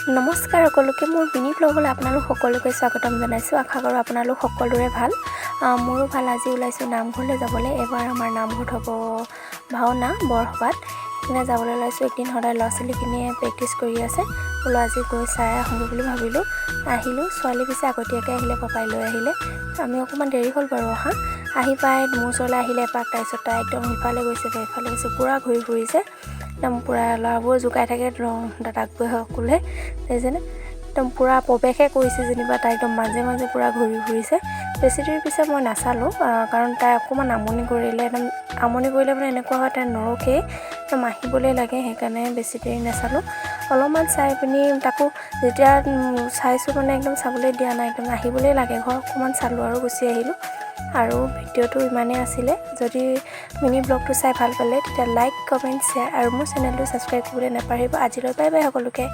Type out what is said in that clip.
নমস্কাৰ সকলোকে মোৰ মিনি ব্লগলৈ আপোনালোক সকলোকে স্বাগতম জনাইছোঁ। আশা কৰোঁ আপোনালোক সকলোৰে ভাল। মোৰো ভাল। আজি ওলাইছোঁ নামঘৰলৈ যাবলৈ। এবাৰ আমাৰ নামঘৰত হ'ব ভাওনা বৰসভাত, সেইকাৰণে যাবলৈ ওলাইছোঁ। একদিন সদায় ল'ৰা ছোৱালীখিনিয়ে প্ৰেক্টিছ কৰি আছে, বোলো আজি গৈ চাই আহোঁগৈ বুলি ভাবিলোঁ। আহিলোঁ, ছোৱালী পিছে আগতীয়াকৈ আহিলে, পাপাই লৈ আহিলে। আমি অকণমান দেৰি হ'ল বাৰু অহা। আহি পাই মোৰ ওচৰলৈ আহিলে এপাক, তাৰপিছত তাই একদম সিফালে গৈছে এইফালে গৈছে, পূৰা ঘূৰি ফুৰিছে। একদম পূৰা ল'ৰাবোৰ জোকাই থাকে দাদাক গৈ সকলোৱে যেনে একদম পূৰা প্ৰৱেশে কৰিছে যেনিবা। তাই একদম মাজে মাজে পূৰা ঘূৰি ফুৰিছে। বেছি দেৰি পিছে মই নাচালোঁ, কাৰণ তাই অকণমান আমনি কৰিলে। একদম আমনি কৰিলে মানে এনেকুৱা হয়, তাই নৰখেই, একদম আহিবলৈ লাগে। সেইকাৰণে বেছি দেৰি নাচালোঁ। অলপমান চাই পিনি তাকো যেতিয়া চাইছোঁ মানে একদম চাবলৈ দিয়া নাই, একদম আহিবলৈ লাগে ঘৰ। অকণমান চালোঁ আৰু গুচি আহিলোঁ। আৰু ভিডিঅ'টো ইমানেই আছিলে। যদি মিনি ব্লগটো চাই ভাল পালে তেতিয়া লাইক, কমেণ্ট, শ্বেয়াৰ আৰু মোৰ চেনেলটো ছাবস্ক্ৰাইব কৰিবলৈ নাপাহৰিব। আজিলৈ বাই বাই সকলোকে।